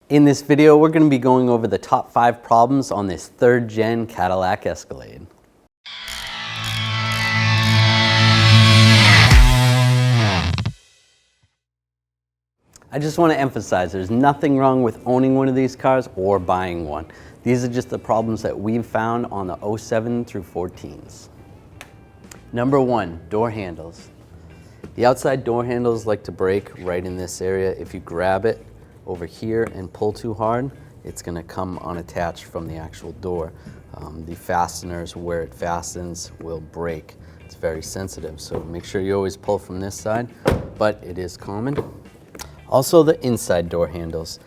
In this video, we're going to be going over the top 5 problems on this 3rd gen Cadillac Escalade. I just want to emphasize there's nothing wrong with owning one of these cars or buying one. These are just the problems that we've found on the 07 through 14s. Number 1, door handles. The outside door handles like to break right in this area. If you grab it over here and pull too hard, it's going to come unattached from the actual door. The fasteners where it fastens will break. It's very sensitive, so make sure you always pull from this side, but it is common. Also the inside door handles.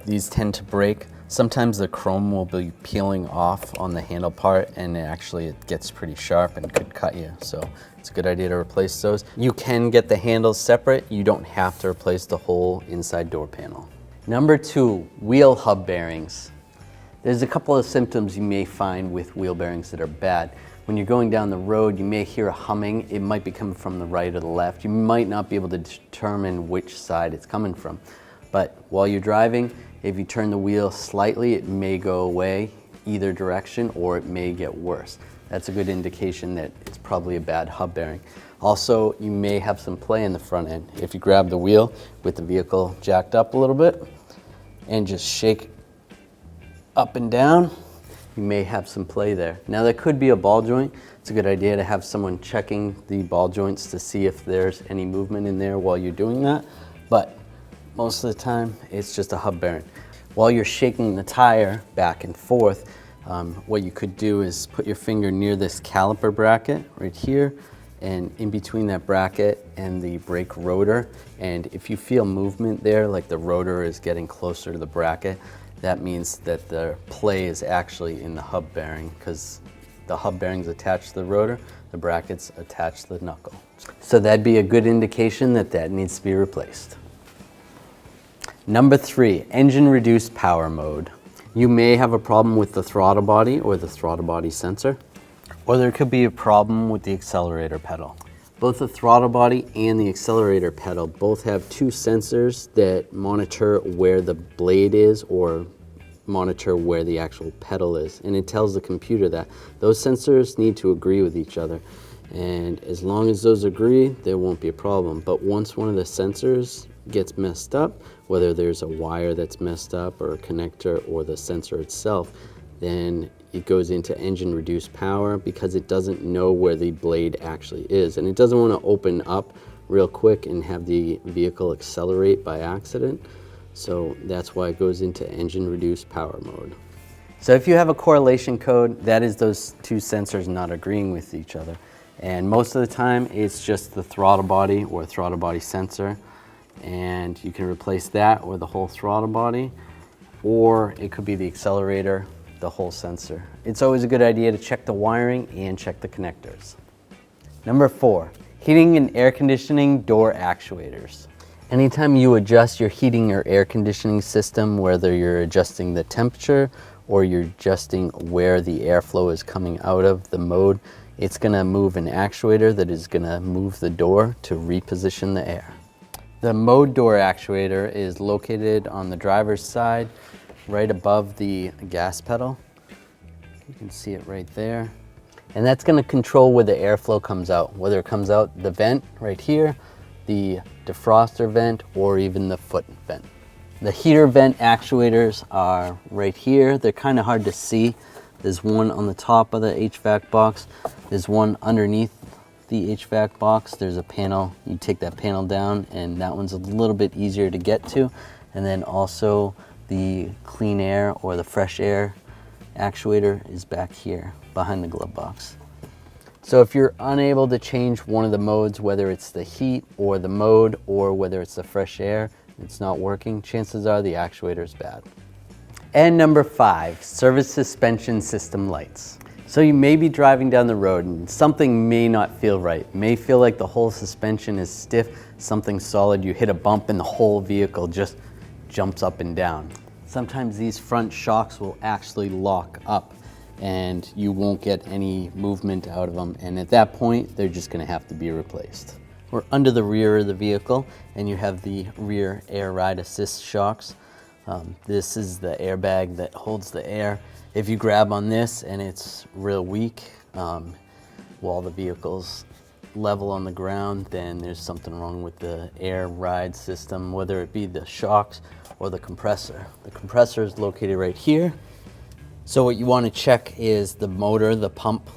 These tend to break. Sometimes the chrome will be peeling off on the handle part and it gets pretty sharp and could cut you. So it's a good idea to replace those. You can get the handles separate. You don't have to replace the whole inside door panel. Number 2, wheel hub bearings. There's a couple of symptoms you may find with wheel bearings that are bad. When you're going down the road, you may hear a humming. It might be coming from the right or the left. You might not be able to determine which side it's coming from. But while you're driving, if you turn the wheel slightly, it may go away either direction or it may get worse. That's a good indication that it's probably a bad hub bearing. Also, you may have some play in the front end. If you grab the wheel with the vehicle jacked up a little bit and just shake up and down, you may have some play there. Now that could be a ball joint. It's a good idea to have someone checking the ball joints to see if there's any movement in there while you're doing that. But most of the time, it's just a hub bearing. While you're shaking the tire back and forth, what you could do is put your finger near this caliper bracket right here and in between that bracket and the brake rotor. And if you feel movement there, like the rotor is getting closer to the bracket, that means that the play is actually in the hub bearing because the hub bearing's attached to the rotor, the bracket's attached to the knuckle. So that'd be a good indication that that needs to be replaced. Number 3, engine reduced power mode. You may have a problem with the throttle body or the throttle body sensor, or there could be a problem with the accelerator pedal. Both the throttle body and the accelerator pedal both have 2 sensors that monitor where the blade is or monitor where the actual pedal is. And it tells the computer that those sensors need to agree with each other. And as long as those agree, there won't be a problem. But once one of the sensors gets messed up, whether there's a wire that's messed up or a connector or the sensor itself, then it goes into engine reduced power because it doesn't know where the blade actually is. And it doesn't want to open up real quick and have the vehicle accelerate by accident. So that's why it goes into engine reduced power mode. So if you have a correlation code, that is those 2 sensors not agreeing with each other. And most of the time, it's just the throttle body or throttle body sensor. And you can replace that or the whole throttle body, or it could be the accelerator, the whole sensor. It's always a good idea to check the wiring and check the connectors. Number 4, heating and air conditioning door actuators. Anytime you adjust your heating or air conditioning system, whether you're adjusting the temperature or you're adjusting where the airflow is coming out of the mode, it's going to move an actuator that is going to move the door to reposition the air. The mode door actuator is located on the driver's side, right above the gas pedal. You can see it right there. And that's going to control where the airflow comes out, whether it comes out the vent right here, the defroster vent, or even the foot vent. The heater vent actuators are right here. They're kind of hard to see. There's one on the top of the HVAC box. There's one underneath the HVAC box. There's a panel. You take that panel down and that one's a little bit easier to get to. And then also the clean air or the fresh air actuator is back here behind the glove box. So if you're unable to change one of the modes, whether it's the heat or the mode or whether it's the fresh air, it's not working, chances are the actuator is bad. And number 5, service suspension system lights. So you may be driving down the road and something may not feel right. It may feel like the whole suspension is stiff, something solid, you hit a bump and the whole vehicle just jumps up and down. Sometimes these front shocks will actually lock up and you won't get any movement out of them. And at that point, they're just gonna have to be replaced. We're under the rear of the vehicle and you have the rear air ride assist shocks. This is the airbag that holds the air. If you grab on this and it's real weak, while the vehicle's level on the ground, then there's something wrong with the air ride system, whether it be the shocks or the compressor. The compressor is located right here. So what you want to check is the motor, the pump.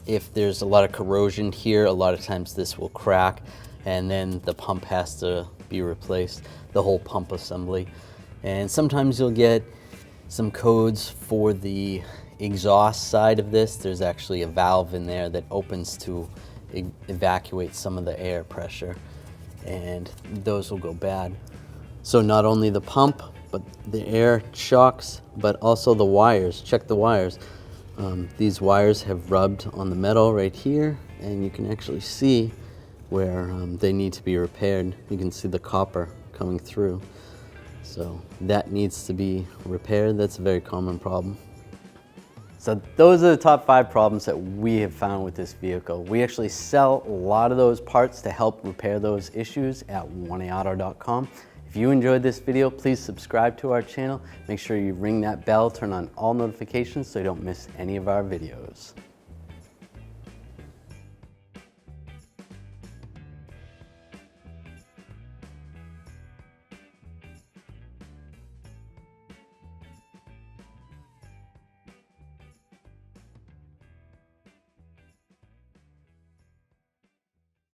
If there's a lot of corrosion here, a lot of times this will crack, and then the pump has to be replaced, the whole pump assembly. And sometimes you'll get some codes for the exhaust side of this. There's actually a valve in there that opens to evacuate some of the air pressure, and those will go bad. So not only the pump, but the air shocks, but also the wires. Check the wires. These wires have rubbed on the metal right here, and you can actually see where they need to be repaired. You can see the copper coming through. So that needs to be repaired. That's a very common problem. So those are the top 5 problems that we have found with this vehicle. We actually sell a lot of those parts to help repair those issues at 1AAuto.com. If you enjoyed this video, please subscribe to our channel. Make sure you ring that bell, turn on all notifications so you don't miss any of our videos.